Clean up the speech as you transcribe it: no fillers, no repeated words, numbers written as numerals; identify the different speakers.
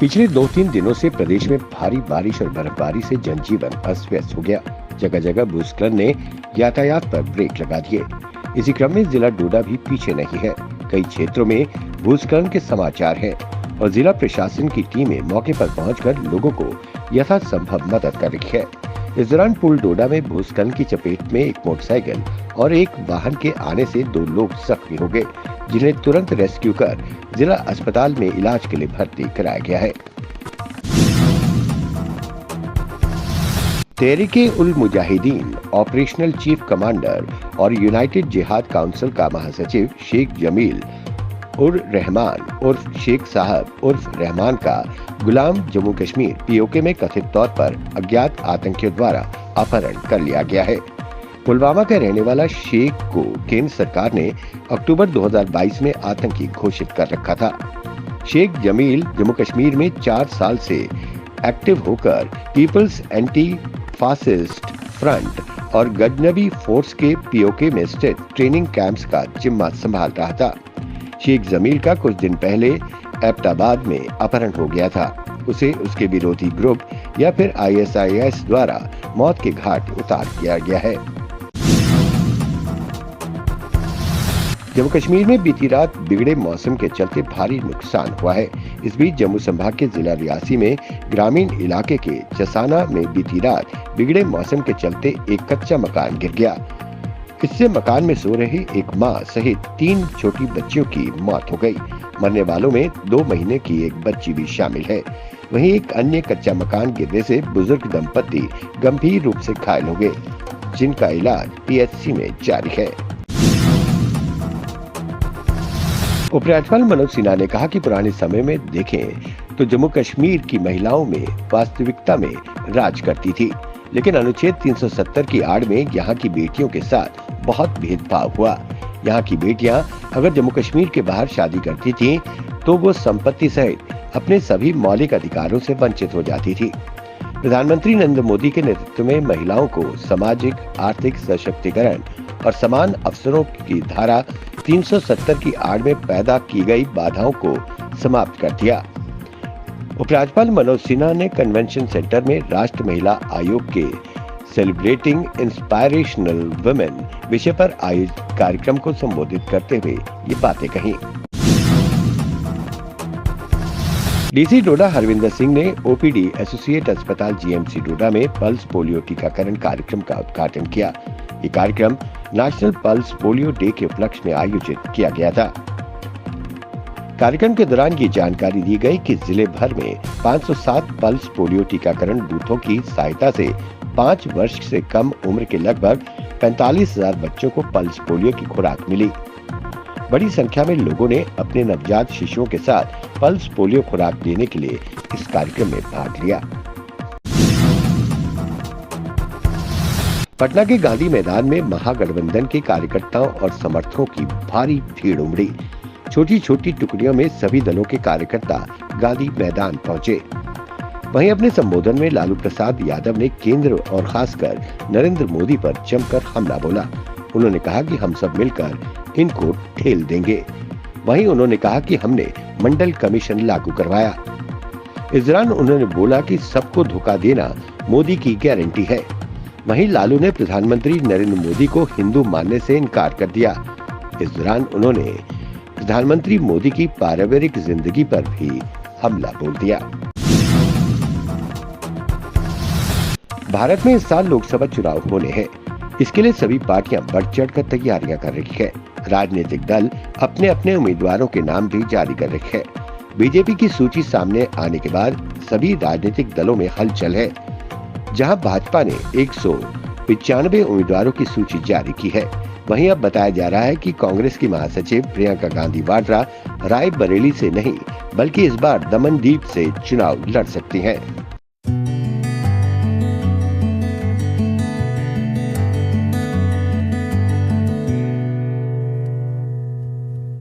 Speaker 1: पिछले 2-3 दिनों से प्रदेश में भारी बारिश और बर्फबारी से जनजीवन अस्त व्यस्त हो गया। जगह जगह भूस्खलन ने यातायात पर ब्रेक लगा दिए। इसी क्रम में जिला डोडा भी पीछे नहीं है। कई क्षेत्रों में भूस्खलन के समाचार हैं और जिला प्रशासन की टीमें मौके पर पहुंचकर लोगों को यथासंभव मदद कर रही है। इस दौरान पुल डोडा में भूस्खलन की चपेट में एक मोटरसाइकिल और एक वाहन के आने से 2 लोग जख्मी हो गए, जिन्हें तुरंत रेस्क्यू कर जिला अस्पताल में इलाज के लिए भर्ती कराया गया है। तहरीक-ए-उल-मुजाहिदीन ऑपरेशनल चीफ कमांडर और यूनाइटेड जिहाद काउंसिल का महासचिव शेख जमील उर रहमान उर्फ शेख साहब उर्फ रहमान का गुलाम जम्मू कश्मीर पीओके में कथित तौर पर अज्ञात आतंकियों द्वारा अपहरण कर लिया गया है। पुलवामा का रहने वाला शेख को केंद्र सरकार ने अक्टूबर 2022 में आतंकी घोषित कर रखा था। शेख जमील जम्मू कश्मीर में 4 साल से एक्टिव होकर पीपल्स एंटी फासिस्ट फ्रंट और गजनबी फोर्स के पीओके में स्थित ट्रेनिंग कैंप्स का जिम्मा संभाल रहा था। शेख जमील का कुछ दिन पहले एबटाबाद में अपहरण हो गया था। उसे उसके विरोधी ग्रुप या फिर ISIS द्वारा मौत के घाट उतार दिया गया है। जम्मू कश्मीर में बीती रात बिगड़े मौसम के चलते भारी नुकसान हुआ है। इस बीच जम्मू संभाग के जिला रियासी में ग्रामीण इलाके के चसाना में बीती रात बिगड़े मौसम के चलते एक कच्चा मकान गिर गया। इससे मकान में सो रही एक मां सहित 3 छोटी बच्चियों की मौत हो गई। मरने वालों में 2 महीने की एक बच्ची भी शामिल है। वहीं एक अन्य कच्चा मकान गिरने से बुजुर्ग दंपति गंभीर रूप से घायल हो गए, जिनका इलाज PHC में जारी है। उपराज्यपाल मनोज सिन्हा ने कहा कि पुराने समय में देखें तो जम्मू कश्मीर की महिलाओं में वास्तविकता में राज करती थी, लेकिन अनुच्छेद 370 की आड़ में यहाँ की बेटियों के साथ बहुत भेदभाव हुआ। यहाँ की बेटियां अगर जम्मू कश्मीर के बाहर शादी करती थीं, तो वो संपत्ति सहित अपने सभी मौलिक अधिकारों से वंचित हो जाती थी। प्रधानमंत्री नरेंद्र मोदी के नेतृत्व में महिलाओं को सामाजिक आर्थिक सशक्तिकरण और समान अवसरों की धारा 370 की आड़ में पैदा की गई बाधाओं को समाप्त कर दिया। उपराज्यपाल मनोज सिन्हा ने कन्वेंशन सेंटर में राष्ट्र महिला आयोग के सेलिब्रेटिंग इंस्पायरेशनल वुमेन विषय पर आयोजित कार्यक्रम को संबोधित करते हुए ये बातें कही। डीसी डोडा हरविंदर सिंह ने OPD एसोसिएट अस्पताल GMC डोडा में पल्स पोलियो टीकाकरण कार्यक्रम का उद्घाटन किया। ये कार्यक्रम नेशनल पल्स पोलियो डे के उपलक्ष्य में आयोजित किया गया था। कार्यक्रम के दौरान ये जानकारी दी गई कि जिले भर में 507 पल्स पोलियो टीकाकरण बूथों की सहायता से 5 वर्ष से कम उम्र के लगभग 45,000 बच्चों को पल्स पोलियो की खुराक मिली। बड़ी संख्या में लोगों ने अपने नवजात शिशुओं के साथ पल्स पोलियो खुराक लेने के लिए इस कार्यक्रम में भाग लिया। पटना के गांधी मैदान में महागठबंधन के कार्यकर्ताओं और समर्थकों की भारी भीड़ उमड़ी। छोटी छोटी टुकड़ियों में सभी दलों के कार्यकर्ता गांधी मैदान पहुंचे। वहीं अपने संबोधन में लालू प्रसाद यादव ने केंद्र और खासकर नरेंद्र मोदी पर जमकर हमला बोला। उन्होंने कहा कि हम सब मिलकर इनको ढेल देंगे। वहीं उन्होंने कहा कि हमने मंडल कमीशन लागू करवाया। इस दौरान उन्होंने बोला कि सबको धोखा देना मोदी की गारंटी है। वहीं लालू ने प्रधानमंत्री नरेंद्र मोदी को हिंदू मानने से इनकार कर दिया। इस दौरान उन्होंने प्रधानमंत्री मोदी की पारिवारिक जिंदगी पर भी हमला बोल दिया। भारत में इस साल लोकसभा चुनाव होने हैं। इसके लिए सभी पार्टियां बढ़ चढ़कर तैयारियां कर रही है। राजनीतिक दल अपने अपने उम्मीदवारों के नाम भी जारी कर रहे हैं। बीजेपी की सूची सामने आने के बाद सभी राजनीतिक दलों में हलचल है। जहां भाजपा ने 195 उम्मीदवारों की सूची जारी की है, वहीं अब बताया जा रहा है कि कांग्रेस की महासचिव प्रियंका गांधी वाड्रा रायबरेली से नहीं बल्कि इस बार दमनदीप से चुनाव लड़ सकती हैं।